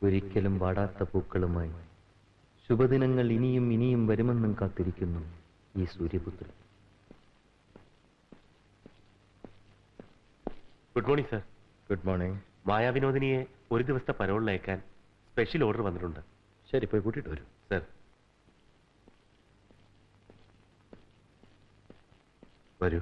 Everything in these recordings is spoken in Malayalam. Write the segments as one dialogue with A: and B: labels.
A: ഒരിക്കലും വാടാത്ത പൂക്കളുമായി ശുഭദിനങ്ങൾ ഇനിയും ഇനിയും വരുമെന്നും കാത്തിരിക്കുന്നു ഈ സൂര്യപുത്രൻ.
B: Good morning sir.
A: Good morning.
B: മായാവിനോദിനിയെ ഒരു ദിവസത്തെ പരോളിലയക്കാൻ സ്പെഷ്യൽ ഓർഡർ വന്നിട്ടുണ്ട്.
A: ശരി, പോയി കൂട്ടിയിട്ട് വരൂ.
B: സർ വരൂ.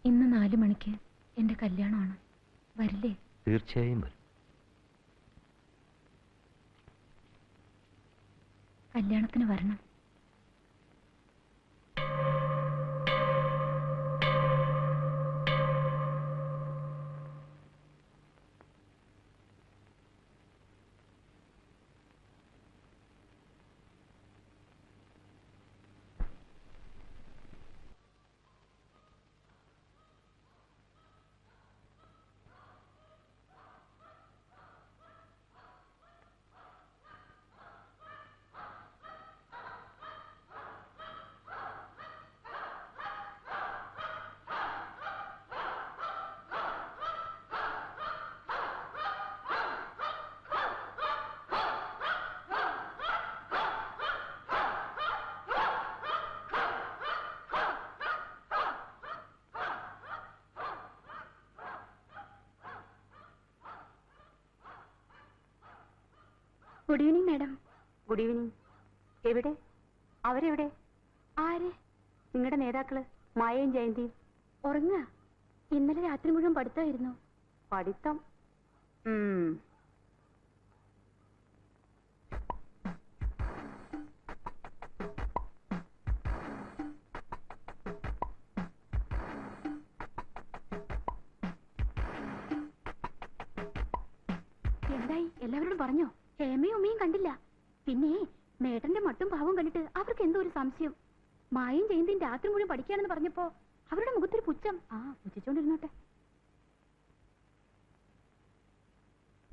C: ഇന്ന് 4 മണിക്ക് എന്റെ കല്യാണമാണ്. വരില്ലേ?
A: തീർച്ചയായും വരും.
C: കല്യാണത്തിന് വരണം.
D: Good evening madam. Good evening. എവിടെ? അവരെവിടെ?
C: ആര്?
D: നിങ്ങളുടെ നേതാക്കള് മായയും ജയന്തിയും.
C: ഉറങ്ങ. ഇന്നലെ രാത്രി മുഴുവൻ പഠിത്തമായിരുന്നു.
D: പഠിത്തം?
C: എന്തായി? എല്ലാവരോടും പറഞ്ഞോ? ഹേമയും ഉമ്മയും കണ്ടില്ല. പിന്നെ മേട്ടന്റെ മട്ടും ഭാവവും കണ്ടിട്ട് അവർക്ക് എന്തോ ഒരു സംശയം. മായയും ജയന്തിയും രാത്രി മുഴുവൻ പഠിക്കാണെന്ന് പറഞ്ഞപ്പോ അവരുടെ മുഖത്തൊരു പുച്ഛം. പുച്ഛിച്ചോണ്ടിരുന്നോട്ടെ.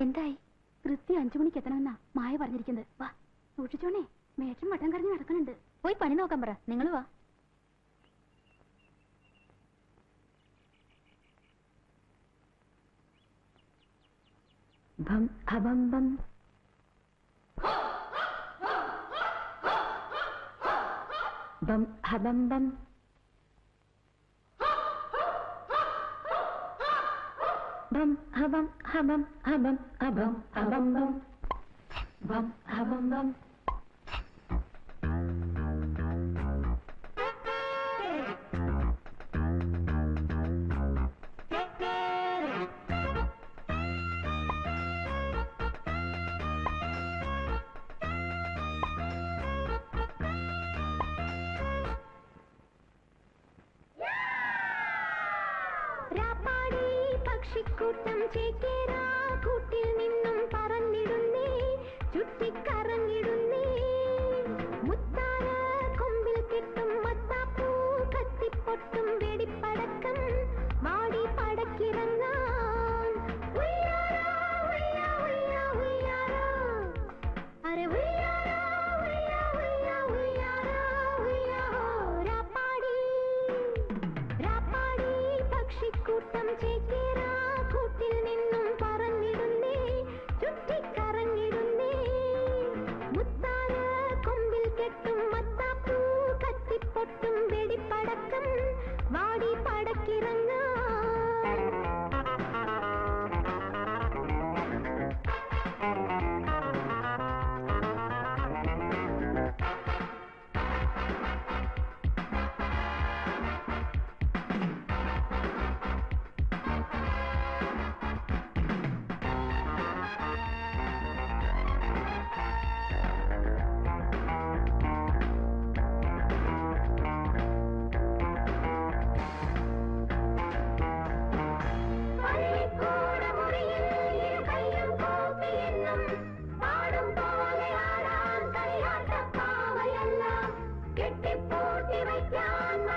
C: എന്തായി? കൃത്യം 5 മണിക്ക് എത്തണമെന്നാ മായ പറഞ്ഞിരിക്കുന്നത്. വാ, സൂക്ഷിച്ചോണേ. മേട്ടൻ മട്ടം കറിഞ്ഞ് നടക്കുന്നുണ്ട്. പോയി പണി നോക്കാൻ പറ. നിങ്ങൾ വാ. ബം ഹബം ബം. ബം ഹബം ബം. ബം ഹബം ഹബം ഹബം ഹബം ഹബം ബം. ബം ഹബം ബം.
E: പക്ഷിക്കൂട്ടം ചേക്കേറാ കൂട്ടിൽ നിന്നും പറന്നിടുന്നേ, ചുറ്റിക്കറങ്ങിടുന്നേ. മുത്താര കൊമ്പിൽ കെട്ടും മത്താപ്പൂ, കത്തിപ്പൊട്ടും വെടിപ്പടക്കം, വാടി പടക്കിറങ്ങാൻ. ഉയ്യാറാ, ഉയ്യാ, ഉയ്യാ, ഉയ്യാറാ. അരെ ഉയ്യാറാ, ഉയ്യാ, ഉയ്യാ, ഉയ്യാറാ, ഉയ്യാ. രാപ്പാടി, രാപ്പാടി പക്ഷിക്കൂട്ടം ചേക്കേറാ കൂട്ടിൽ നിന്നും പറന്നിടുന്നേ, ചുറ്റിക്കറങ്ങിടുന്നേ. മുത്താര കൊമ്പിൽ കെട്ടും മത്താപ്പൂ, കത്തിപ്പൊട്ടും വെടിപ്പടക്കം, വാടി പടക്കിറങ്ങാൻ.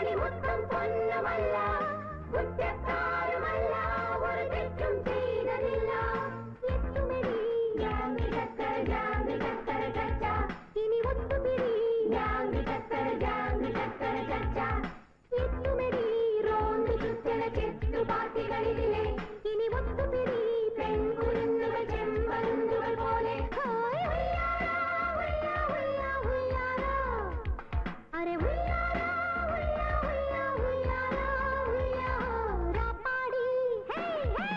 E: മണിമുത്തും പൊന്നുമല്ല, കുറ്റക്കാരുമല്ല, ഒരു തെറ്റും ചെയ്തതില്ല. എട്ടുമിടി ജാങ്കി ചക്കര ജാങ്കി ചക്കര ചച്ച, ഇനി ഒത്തുപിടി ജാങ്കി ചക്കര ചച്ച. എട്ടുമിടി റോന്തു ചുറ്റല ചെത്തുപാത്തികളിലെ, ഇനി ഒത്തുപിടി പെൺകുരുന്നുകൾ ചെമ്പരുന്തുകൾ പോലെ. ഹായ് ഉയ്യാരാ, ഉയ്യാ ഉയ്യാ ഉയ്യാരാ, അരെ ഉയ്യാരാ ഉയ്യാ ഉയ്യാ ഉയ്യാരാ ഉയ്യാ രാപ്പാടി. ഹേ ഹേ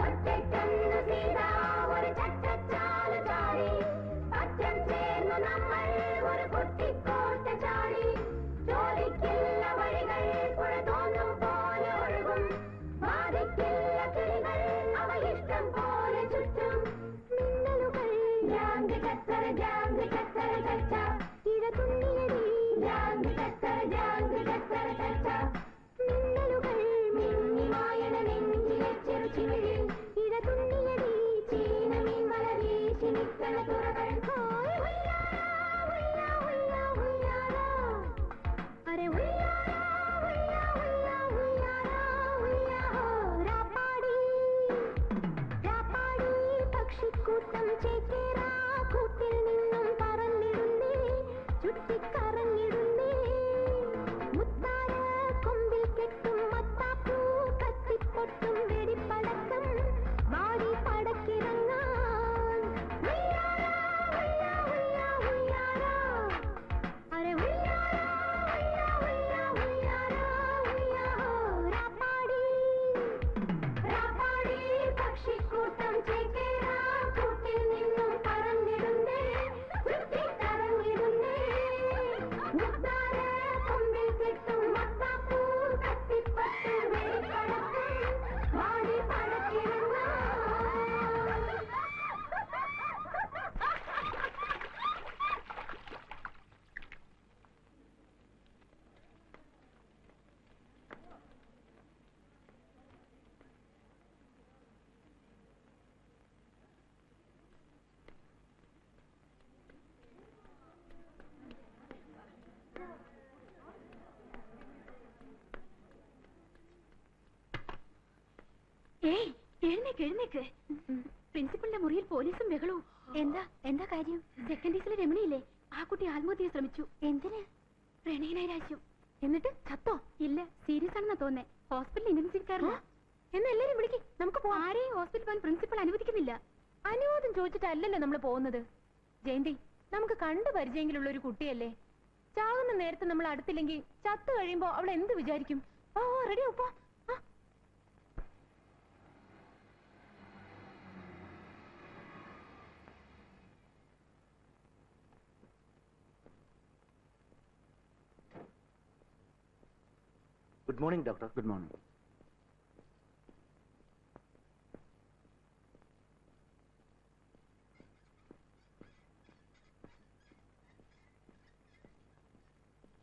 E: ഒറ്റയ്ക്കൊന്നു സീതാ ഒരു ചട്ടച്ചാല് ചാടി, പറ്റം ചേർന്നു നമ്മൾ ഒരു കുട്ടിക്കോട്ട ചാടി. ജോലിക്കില്ല വഴികൾ പുഴ തോന്നും പോലെ ഒഴുകും, ബാധിക്കില്ല കിളികൾ അവ ഇഷ്ടം പോലെ ചുറ്റും. മിന്നലുകൾ ജാങ്കി ചക്കര ചച്ച, ഇഴ തുന്നിയടി ജാങ്കി ചക്കര ചച്ച. മിന്നലുകൾ മിന്നിമായണ നെഞ്ചിലെ ചെറുചിമിഴിൽ, ഇഴ തുന്നിയടി ചീനമീൻ വല വീശി നിൽക്കണ തുറകൾ. ഹായ് ഉയ്യാരാ, ഉയ്യാ ഉയ്യാ ഉയ്യാരാ, അരെ ഉയ്യാരാ ഉയ്യാ ഉയ്യാ ഉയ്യാരാ ഉയ്യാ രാപ്പാടി. രാപ്പാടി പക്ഷിക്കൂട്ടം ചേക്കേറാ കൂട്ടിൽ നിന്നും പറന്നിടുന്നേ, ചുറ്റിക്കറങ്ങിടുന്നേ. മുത്താര കൊമ്പിൽ കെട്ടും മത്താപ്പൂ, കത്തിപ്പൊട്ടും വെടിപ്പടക്കം, വാടി പടക്കിറങ്ങാൻ. ഉയ്യാരാ ഉയ്യാ ഉയ്യാ ഉയ്യാരാ, അരെ ഉയ്യാരാ ഉയ്യാ ഉയ്യാ ഉയ്യാരാ ഉയ്യാ രാപ്പാടി. രാപ്പാടി പക്ഷിക്കൂട്ടം ചേക്കേറാ കൂട്ടിൽ നിന്നും പറന്നിടുന്നേ, ചുറ്റിക്കറങ്ങിടുന്നേ. മുത്താര കൊമ്പിൽ കെട്ടും മത്താപ്പൂ, കത്തിപ്പട്ട് വെടിപ്പടക്കം, വാടി പടക്കിറങ്ങാൻ.
C: ഏയ് എഴുന്നേക്ക്. പ്രിൻസിപ്പലിന്റെ മുറിയിൽ പോലീസും ബഹളവും. എന്താ കാര്യം? സെക്കൻഡീസിലെ രമണിയില്ലേ, ആ കുട്ടി ആത്മഹത്യ ശ്രമിച്ചു. എന്തിന്? പ്രണയനൈരാശ്യം. എന്നിട്ട് ചത്തോ? ഇല്ല, സീരിയസ് ആണെന്നാ തോന്നേ. ഹോസ്പിറ്റലിൽ ഇൻവെസ്റ്റിഗേറ്ററില്ല. എന്നാ എല്ലാരും വിളിക്ക്, നമുക്ക് പോവാം. ആരെയും ഹോസ്പിറ്റൽ പോകാൻ പ്രിൻസിപ്പൽ അനുവദിക്കുന്നില്ല. അനുവാദം ചോദിച്ചിട്ടല്ലല്ലോ നമ്മൾ പോകുന്നത്. ജയന്തി, നമുക്ക് കണ്ടു പരിചയമെങ്കിലുള്ള ഒരു കുട്ടിയല്ലേ. ചാകുന്ന നേരത്തെ നമ്മൾ അടുത്തില്ലെങ്കിൽ ചത്തു കഴിയുമ്പോ അവൾ എന്ത് വിചാരിക്കും? ഓ റെഡി ആപ്പോ.
A: Good morning doctor. Good morning.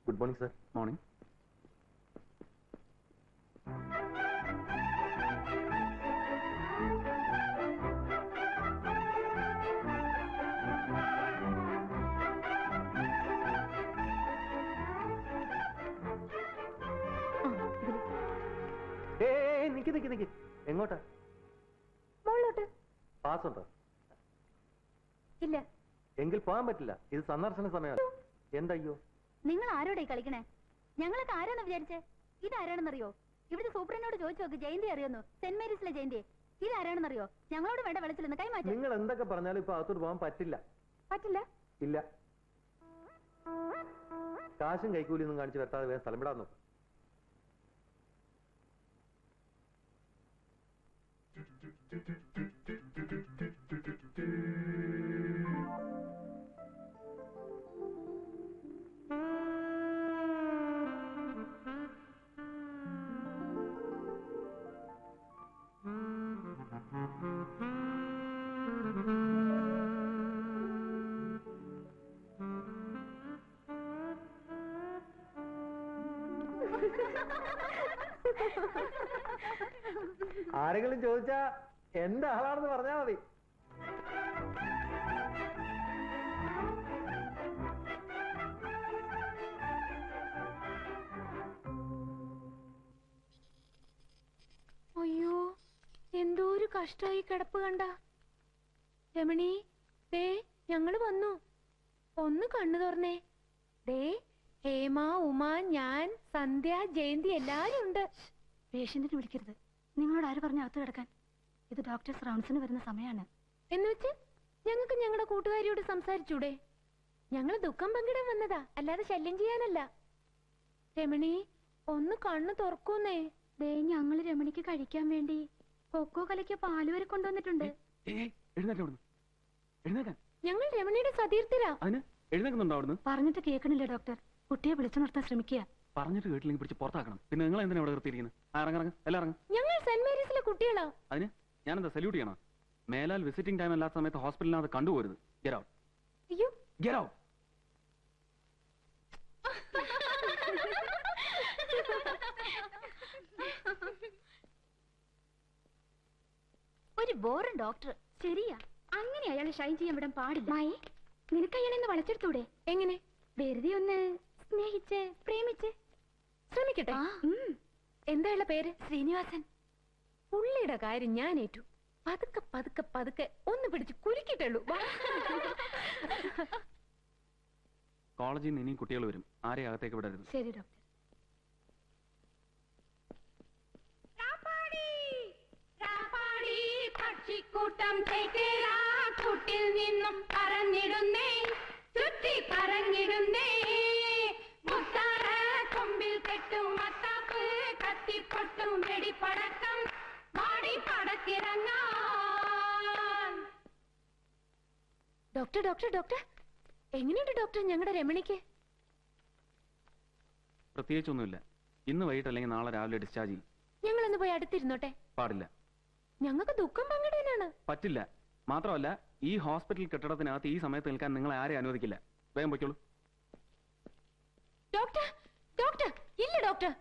A: Good morning sir. Morning. നിക്ക്. എങ്ങോട്ടാ?
C: മുകളിലോട്ട്.
A: പാസ് ഉണ്ടോ?
C: ഇല്ല.
A: എങ്കിൽ പോകാൻ പറ്റില്ല, ഇത് സന്ദർശന സമയമല്ല. എന്തയ്യോ?
C: നിങ്ങൾ ആരോടെ കളിക്കണേ? ഞങ്ങളൊക്കെ ആരാന്ന് വിചാരിച്ചേ? ഇതാരാണെന്നറിയോ? ഇവിടുത്തെ സൂപ്രണ്ടിനോട് ചോദിച്ചു നോക്ക്, ജയന്തി അറിയുന്നു. സെന്റ് മേരീസിലെ ജയന്തി. ഇതാരാണെന്നറിയോ? ഞങ്ങളോട് വേണ്ട വെള്ളത്തിലെന്ന് കൈമാറ്റം.
A: നിങ്ങൾ എന്തൊക്കെ പറഞ്ഞാലും ഇപ്പൊ അകത്തോട്ട് പോകാൻ പറ്റില്ല. ഇല്ല. കാശും കൈക്കൂലിയൊന്നും കാണിച്ച് വെട്ടാതെ വേഗം സ്ഥലം വിടാൻ നോക്കും.
F: ആരെങ്കിലും ചോദിച്ചാ എന്റെ ആളാണെന്ന് പറഞ്ഞാ മതി.
C: അയ്യോ, എന്തോ ഒരു കഷ്ടായി കിടപ്പ് കണ്ട. രമണി, ദേ ഞങ്ങള് വന്നു. ഒന്ന് കണ്ണു തുറന്നേ. ദേ ഹേമ, ഉമ, ഞാൻ, സന്ധ്യ, ജയന്തി എല്ലാരും ഉണ്ട്.
D: പേഷ്യന്റിനെ വിളിക്കരുത്. നിങ്ങളോട് ആര് പറഞ്ഞ അകത്ത് കിടക്കാൻ? ഇത് ഡോക്ടേഴ്സ് റൗണ്ട്സിന് വരുന്ന സമയമാണ്.
C: എന്ന് വെച്ച് ഞങ്ങൾക്ക് ഞങ്ങളുടെ കൂട്ടുകാരിയോട് സംസാരിച്ചൂടെ? ഞങ്ങൾ ദുഃഖം പങ്കിടാൻ വന്നതാ, അല്ലാതെ ശല്യം ചെയ്യാനല്ല. രമണി, ഒന്ന് കണ്ണു തുറക്കൂന്നേ. ദേ ഞങ്ങള് രമണിക്ക് കഴിക്കാൻ വേണ്ടി കൊക്കോ കലക്കിയ പാല് വരെ കൊണ്ടുവന്നിട്ടുണ്ട്. ഞങ്ങൾ രമണിയുടെ സതീർത്ഥിലാ.
D: പറഞ്ഞിട്ട് കേൾക്കണില്ല ഡോക്ടർ. കുട്ടിയെ വിളിച്ചു നിർത്താൻ ശ്രമിക്കുക.
G: പറഞ്ഞിട്ട് കേട്ടില്ലെങ്കിൽ പിടിച്ച് പുറത്താക്കണം. പിന്നെ നിങ്ങൾ എന്തിനാ ഇവിടെ നിർത്തിയിരിക്കുന്നത്? ഇറങ്ങ, എല്ലാം ഇറങ്ങും.
C: ഞങ്ങൾ സെന്റ് മേരീസിലെ കുട്ടികളാ.
G: അതിന് ഞാനെന്താ സല്യൂട്ട് ചെയ്യണം? മേലാൽ വിസിറ്റിംഗ് ടൈം അല്ലാത്ത സമയത്ത് ഹോസ്പിറ്റലിനകത്ത് കണ്ടുപോരുത്. Get out.
C: അയ്യോ,
G: Get out.
C: ഒരു ബോറൻ ഡോക്ടർ. ശരിയാ, അങ്ങനെ അയാളെ ഷൈൻ ചെയ്യാൻ വിടാൻ പാടില്ല. മായി, നിനക്ക് അയാളെന്ന് വളച്ചെടുത്തൂടെ? എങ്ങനെ? വെറുതെ ഒന്ന് സ്നേഹിച്ച് പ്രേമിച്ച് ശ്രമിക്കട്ടെ. എന്താ ഉള്ള പേര്? ശ്രീനിവാസൻ. പുള്ളിയുടെ കാര്യം ഞാൻ ഏറ്റു. പതുക്കെ പതുക്കെ പതുക്കെ ഒന്ന് പിടിച്ച് കുലുക്കിട്ടുള്ളൂ.
G: കോളേജിൽ നിന്ന് ഇനിയും കുട്ടികൾ വരും. ആരെയും അകത്തേക്ക് വിടരുത്.
C: ശരി ഡോക്ടർ.
E: പക്ഷിക്കൂട്ടം ചേക്കേറാ കൂട്ടിൽ നിന്നും പറന്നിടുന്നേ, ചുറ്റി കറങ്ങിടുന്നേ. മുത്താറ കൊമ്പിൽ കെട്ടും മത്താപ്പ്, കത്തിപ്പൊട്ടും വെടിപ്പടക്കം, പാടി പടക്കിറങ്ങാൻ.
C: ഡോക്ടർ ഡോക്ടർ ഡോക്ടർ, എങ്ങനെയുണ്ട് ഡോക്ടർ ഞങ്ങളുടെ രമണിക്ക്?
G: പ്രത്യേകിച്ചൊന്നുമില്ല. ഇന്ന് വൈകിട്ട് അല്ലെങ്കിൽ നാളെ രാവിലെ ഡിസ്ചാർജ് ചെയ്യും.
C: ഞങ്ങളൊന്ന് പോയി അടുത്തിരുന്നോട്ടെ?
G: പാടില്ല.
C: ഞങ്ങൾക്ക് ദുഃഖം പങ്കിടാനാണ്.
G: പറ്റില്ല. മാത്രമല്ല, ഈ ഹോസ്പിറ്റൽ കെട്ടിടത്തിനകത്ത് ഈ സമയത്ത് നിൽക്കാൻ നിങ്ങളെ ആരെയും അനുവദിക്കില്ല. വേഗം പൊയ്ക്കോളൂ.
C: ഡോക്ടർ ഡോക്ടർ, ഇല്ല ഡോക്ടർ.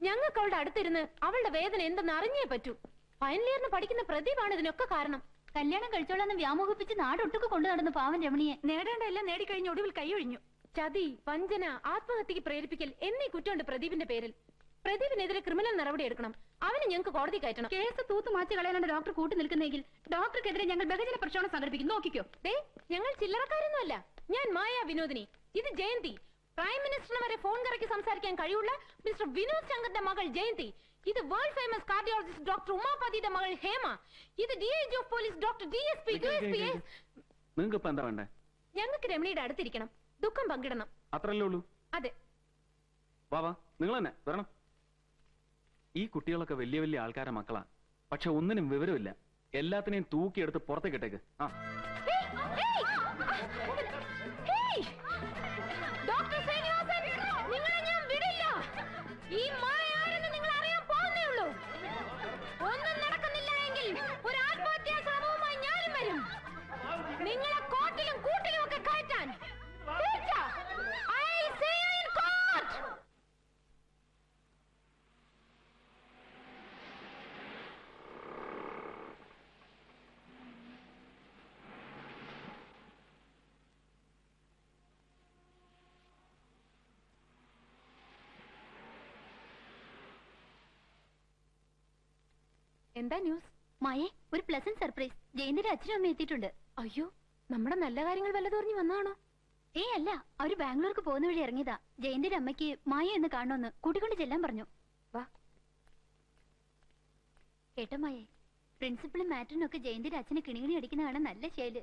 C: ഞങ്ങൾക്ക് അവളുടെ അടുത്തിരുന്ന് അവളുടെ വേദന എന്തെന്ന് അറിഞ്ഞേ പറ്റൂ. ഫൈനൽ ഇയറിന് പഠിക്കുന്ന പ്രദീപാണ് ഇതിനൊക്കെ കാരണം.
D: കല്യാണം കഴിച്ചോളാന്ന് വ്യാമോഹിപ്പിച്ച് നാടൊട്ടുക്ക് കൊണ്ടു നടന്നു പാവൻ രമണിയെ.
C: നേടേണ്ട എല്ലാം നേടിക്കഴിഞ്ഞ ഒടുവിൽ കൈയൊഴിഞ്ഞു. ചതി, വഞ്ചന, ആത്മഹത്യക്ക് പ്രേരിപ്പിക്കൽ എന്നീ കുറ്റമുണ്ട് പ്രദീപിന്റെ പേരിൽ. പ്രദീപിനെതിരെ ക്രിമിനൽ നടപടി എടുക്കണം. അവന് ഞങ്ങൾക്ക് കോടതി കയറ്റണം. കേസ് തൂത്ത് മാറ്റി കളയാനാണ് ഡോക്ടർ കൂട്ടി നിൽക്കുന്നെങ്കിൽ ഡോക്ടർക്കെതിരെ ഞങ്ങൾ ബഹുജന പ്രക്ഷോഭം സംഘടിപ്പിക്കും. നോക്കിക്കോ. ഞങ്ങൾ ചില്ലറക്കാരൊന്നുമല്ല. ഞാൻ മായ വിനോദിനി, ഇത് ജയന്തി. പ്രൈം മിനിസ്റ്ററിന് വരെ ഫോൺ കറക്കി സംസാരിക്കാൻ കഴിവുള്ള മിസ്റ്റർ വിനോദ് ശങ്കറിന്റെ മകൾ ജയന്തി. ഇത് വേൾഡ് ഫേമസ് കാർഡിയോളജിസ്റ്റ് ഡോക്ടർ ഉമാപതിയുടെ മകൾ ഹേമ. ഇത് DIG of police doctor DSP.
G: നിങ്ങൾക്ക് ഇപ്പൊ എന്താ വേണ്ടേ?
C: ഞങ്ങൾക്ക് രമണിയുടെ അടുത്തിരിക്കണം, ദുഃഖം പങ്കിടണം.
G: അത്രല്ലേ ഉള്ളൂ?
C: അതെ.
G: വാ, നിങ്ങൾ തന്നെ വരണം. ഈ കുട്ടികളൊക്കെ വലിയ വലിയ ആൾക്കാരെ മക്കളാ. പക്ഷെ ഒന്നിനും വിവരമില്ല. എല്ലാത്തിനെയും തൂക്കിയെടുത്ത് പുറത്തേക്കിട്ടേക്ക്. ആ,
C: ഡോക്ടർ ശ്രീനിവാസൻ, നിങ്ങളെ ഞാൻ വിടില്ല. ഈ മായ ആരെന്ന് നിങ്ങൾ അറിയാൻ പോകുന്നേ ഉള്ളൂ. ഒന്നും നടക്കുന്നില്ല എങ്കിൽ ഒരു ആത്മഹത്യാ ശ്രമവുമായി ഞാനും വരും. നിങ്ങളെ കോട്ടിലും കൂട്ടിലും ഒക്കെ കയറ്റാൻ. I see you in court. എന്താ ന്യൂസ്?
D: മായേ, ഒരു പ്ലസന്റ് സർപ്രൈസ്. ജയന്തിന്റെ അച്ഛനും അമ്മയും എത്തിയിട്ടുണ്ട്.
C: അയ്യോ, നമ്മുടെ നല്ല കാര്യങ്ങൾ വല്ലതോറിഞ്ഞു വന്നാണോ?
D: അല്ല, അവര് ബാംഗ്ലൂർക്ക് പോകുന്ന വഴി ഇറങ്ങിയതാ. ജയന്തിന്റെ അമ്മയ്ക്ക് മായ എന്ന് കാണണമെന്ന് കൂട്ടിക്കൊണ്ട് ചെല്ലാൻ പറഞ്ഞു.
C: വാ.
D: കേട്ടോ മായേ, പ്രിൻസിപ്പളും മാറ്ററിനും ഒക്കെ ജയന്തിന്റെ അച്ഛനെ കിണികിണി അടിക്കുന്ന കാണാൻ നല്ല ശൈല്.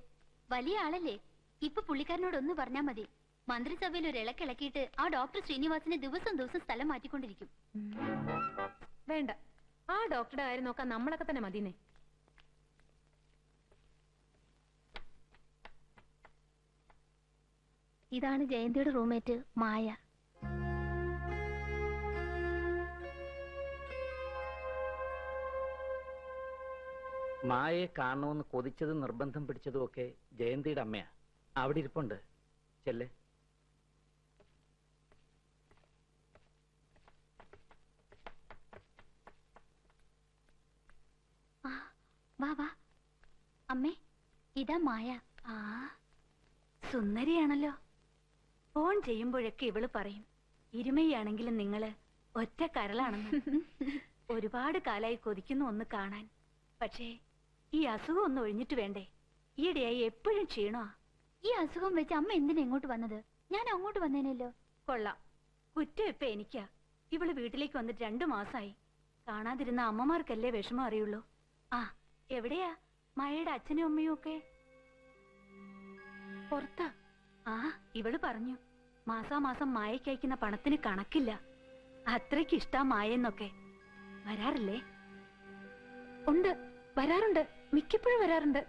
D: വലിയ ആളല്ലേ? ഇപ്പൊ പുള്ളിക്കാരനോടൊന്ന് പറഞ്ഞാ മതി. മന്ത്രിസഭയിൽ ഒരു ഇളക്കിളക്കിയിട്ട് ആ ഡോക്ടർ ശ്രീനിവാസിനെ ദിവസം ദിവസം സ്ഥലം മാറ്റിക്കൊണ്ടിരിക്കും.
C: വേണ്ട, ആ ഡോക്ടറുടെ കാര്യം നോക്കാൻ നമ്മളൊക്കെ തന്നെ മതിന്നേ.
D: ഇതാണ് ജയന്തിയുടെ റൂംമേറ്റ് മായ.
H: മായയെ കാണണമെന്ന് കൊതിച്ചതും നിർബന്ധം പിടിച്ചതും ഒക്കെ ജയന്തിയുടെ അമ്മയാ. അവിടെ ഇരിപ്പുണ്ട്. ചെല്ലേ.
D: വാ വാ. അമ്മേ, ഇതാ മായ.
I: ആ, സുന്ദരിയാണല്ലോ. ഫോൺ ചെയ്യുമ്പോഴൊക്കെ ഇവള് പറയും ഇരുമയാണെങ്കിലും നിങ്ങള് ഒറ്റ കരളാണെന്ന്. ഒരുപാട് കാലായി കൊതിക്കുന്നു ഒന്ന് കാണാൻ. പക്ഷേ ഈ അസുഖം ഒന്ന് ഒഴിഞ്ഞിട്ട് വേണ്ടേ? ഈയിടെയായി എപ്പോഴും ക്ഷീണമാ.
D: ഈ അസുഖം വെച്ച് അമ്മ എന്തിനാ ഇങ്ങോട്ട് വന്നത്? ഞാൻ അങ്ങോട്ട് വന്നേനല്ലോ.
I: കൊള്ളാം. കുറ്റം ഇപ്പൊ എനിക്കാ. ഇവള് വീട്ടിലേക്ക് വന്നിട്ട് 2 മാസമായി. കാണാതിരുന്ന അമ്മമാർക്കല്ലേ വിഷമം അറിയുള്ളൂ. ആ, എവിടെയാ മായയുടെ അച്ഛനും അമ്മയും ഒക്കെ? പുറത്താ. ആ, ഇവള് പറഞ്ഞു മാസാമാസം മായയ്ക്ക് അയക്കുന്ന പണത്തിന് കണക്കില്ല. അത്രയ്ക്ക് ഇഷ്ടാ മായെന്നൊക്കെ. വരാറില്ലേ?
C: ഉണ്ട്, വരാറുണ്ട്, മിക്കപ്പോഴും വരാറുണ്ട്.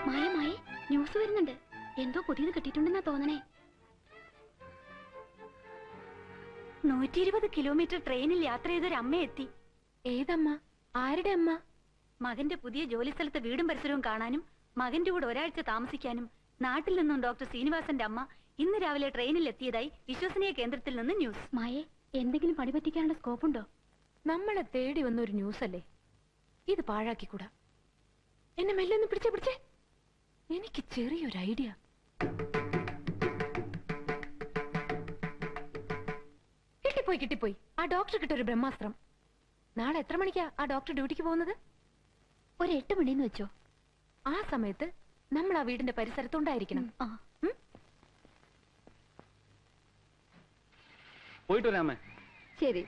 D: മായ മായ, ന്യൂസ് വരുന്നുണ്ട്. എന്തോ പുതിയത് കിട്ടിയിട്ടുണ്ടെന്നാ തോന്നണേ.
I: 120 കിലോമീറ്റർ ട്രെയിനിൽ യാത്ര ചെയ്തൊരു അമ്മ എത്തി.
C: ഏതമ്മ? ആരുടെ അമ്മ?
I: മകന്റെ പുതിയ ജോലി സ്ഥലത്തെ വീടും പരിസരവും കാണാനും മകന്റെ കൂടെ ഒരാഴ്ച താമസിക്കാനും നാട്ടിൽ നിന്നും ഡോക്ടർ ശ്രീനിവാസന്റെ അമ്മ ഇന്ന് രാവിലെ ട്രെയിനിൽ എത്തിയതായി വിശ്വസനീയ കേന്ദ്രത്തിൽ നിന്ന് ന്യൂസ്.
D: മായേ, എന്തെങ്കിലും പണി പറ്റിക്കാനുള്ള സ്കോപ്പുണ്ടോ?
C: നമ്മളെ തേടി വന്ന ഒരു ന്യൂസ് അല്ലേ ഇത്? പാഴാക്കിക്കൂടാ. എന്നെ മെല്ലെ ഒന്ന് പിടിച്ചേ. എനിക്ക് ചെറിയൊരു ഐഡിയ. കിട്ടിപ്പോയി. ആ ഡോക്ടർ കിട്ടൊരു ബ്രഹ്മാസ്ത്രം. നാളെ എത്ര മണിക്കാ ആ ഡോക്ടർ ഡ്യൂട്ടിക്ക് പോകുന്നത്?
D: ഒരു 8 മണിന്ന് വെച്ചോ.
C: ആ സമയത്ത് നമ്മൾ ആ വീടിന്റെ പരിസരത്തുണ്ടായിരിക്കണം.
G: പോയിട്ട് വരാമേ.
C: ശരി.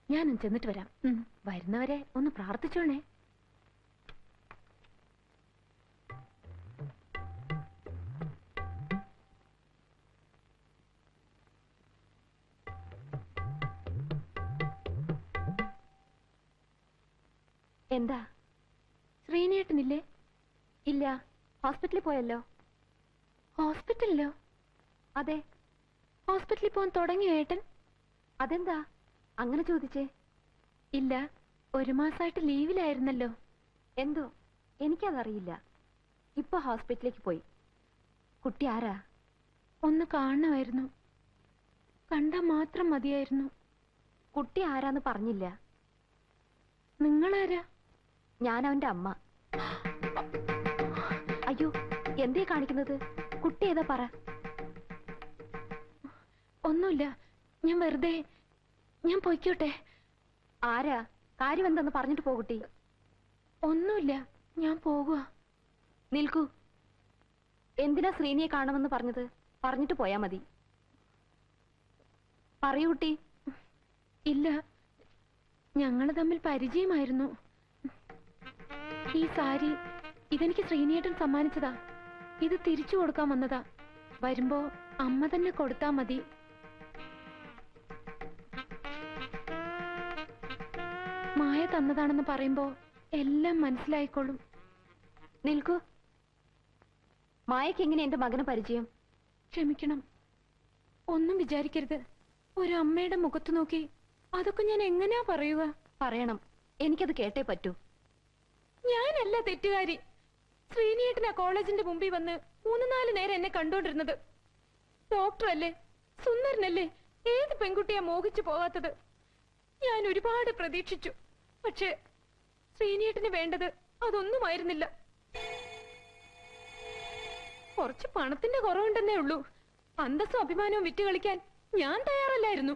C: ഞാനും ചെന്നിട്ട് വരാം. വരുന്നവരെ ഒന്ന് പ്രാർത്ഥിച്ചോണേ. എന്താ, ശ്രീനേട്ടനില്ലേ? ഇല്ല, ഹോസ്പിറ്റലിൽ പോയല്ലോ. ഹോസ്പിറ്റലിലോ? അതെ, ഹോസ്പിറ്റലിൽ പോകാൻ തുടങ്ങിയോ ഏട്ടൻ? അതെന്താ അങ്ങനെ ചോദിച്ചേ? ഇല്ല, 1 മാസമായിട്ട് ലീവിലായിരുന്നല്ലോ. എന്തോ എനിക്കതറിയില്ല. ഇപ്പൊ ഹോസ്പിറ്റലിലേക്ക് പോയി. കുട്ടി ആരാ? ഒന്ന് കാണണമായിരുന്നു. കണ്ടാ മാത്രം മതിയായിരുന്നു. കുട്ടി ആരാന്ന് പറഞ്ഞില്ല. നിങ്ങളാരാ? ഞാൻ അവന്റെ അമ്മ. അയ്യോ, എന്തേ കാണിക്കുന്നത്? കുട്ടി ഏതാ പറ. ഒന്നുമില്ല, ഞാൻ വെറുതെ. ഞാൻ പൊയ്ക്കോട്ടെ. ആരാ? കാര്യം എന്തെന്ന് പറഞ്ഞിട്ട് പോകുട്ടി. ഒന്നുമില്ല, ഞാൻ പോകുക. നിൽക്കൂ. എന്തിനാ ശ്രീനിയെ കാണുമെന്ന് പറഞ്ഞത്? പറഞ്ഞിട്ട് പോയാ മതി. പറയൂ കുട്ടി. ഇല്ല, ഞങ്ങൾ തമ്മിൽ പരിചയമായിരുന്നു. ഈ സാരി ഇതെനിക്ക് ശ്രീനിയേട്ടൻ സമ്മാനിച്ചതാ. ഇത് തിരിച്ചു കൊടുക്കാൻ വന്നതാ. വരുമ്പോ അമ്മ തന്നെ കൊടുത്താ മതി. മായ തന്നതാണെന്ന് പറയുമ്പോ എല്ലാം മനസ്സിലായിക്കോളും. നിൽക്കൂ. മായക്ക് എങ്ങനെ എന്റെ മകന് പരിചയം? ക്ഷമിക്കണം, ഒന്നും വിചാരിക്കരുത്. ഒരു അമ്മയുടെ മുഖത്ത് നോക്കി അതൊക്കെ ഞാൻ എങ്ങനെയാ പറയുക? പറയണം, എനിക്കത് കേട്ടേ പറ്റൂ. ഞാനല്ല തെറ്റുകാരി. ശ്രീനിയേട്ടനാ കോളേജിന്റെ മുമ്പിൽ വന്ന് 3-4 നേരം എന്നെ കണ്ടോണ്ടിരുന്നത്. ഡോക്ടറല്ലേ, സുന്ദരനല്ലേ, ഏത് പെൺകുട്ടിയാ മോഹിച്ചു പോകാത്തത്? ഞാൻ ഒരുപാട് പ്രതീക്ഷിച്ചു. പക്ഷേ ശ്രീനിയേട്ടന് വേണ്ടത് അതൊന്നുമായിരുന്നില്ല. കുറച്ച് പണത്തിന്റെ കുറവുണ്ടെന്നേ ഉള്ളൂ. അന്തസ്സും അഭിമാനവും വിറ്റ് കളിക്കാൻ ഞാൻ തയ്യാറല്ലായിരുന്നു.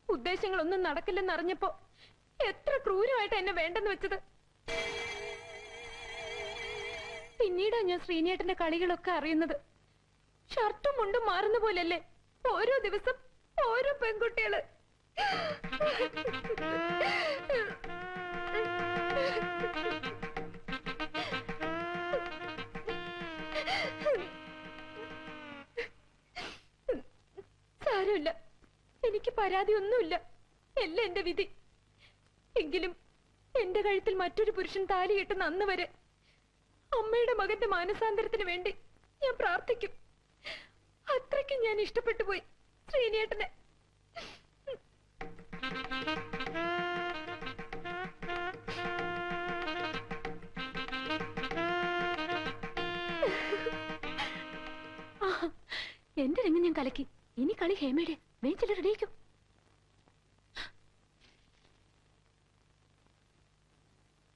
C: ഉദ്ദേശങ്ങളൊന്നും നടക്കില്ലെന്നറിഞ്ഞപ്പോ എത്ര ക്രൂരമായിട്ട് എന്നെ വേണ്ടെന്ന് വെച്ചത്. പിന്നീടാ ഞാൻ ശ്രീനിയേട്ടന്റെ കളികളൊക്കെ അറിയുന്നത്. ഷർട്ടും മുണ്ടും മാറുന്ന പോലല്ലേ ഓരോ ദിവസം ഓരോ പെൺകുട്ടികള്. സാരമില്ല, എനിക്ക് പരാതി ഒന്നുമില്ല. എല്ലാം എന്റെ വിധി. എങ്കിലും
I: എന്റെ കഴുത്തിൽ മറ്റൊരു പുരുഷൻ താലി കെട്ടുന്ന അന്ന് വരെ അമ്മയുടെ മകന്റെ മാനസാന്തരത്തിന് വേണ്ടി ഞാൻ പ്രാർത്ഥിക്കും. അത്രയ്ക്ക് ഞാൻ ഇഷ്ടപ്പെട്ടു പോയി ശ്രീനേട്ടനെ. എന്റെ രംഗം ഞാൻ കലക്കി. ഇനി കളി ഹേമയുടെ. വേഗം ചിലർ ഇടിയിക്കും.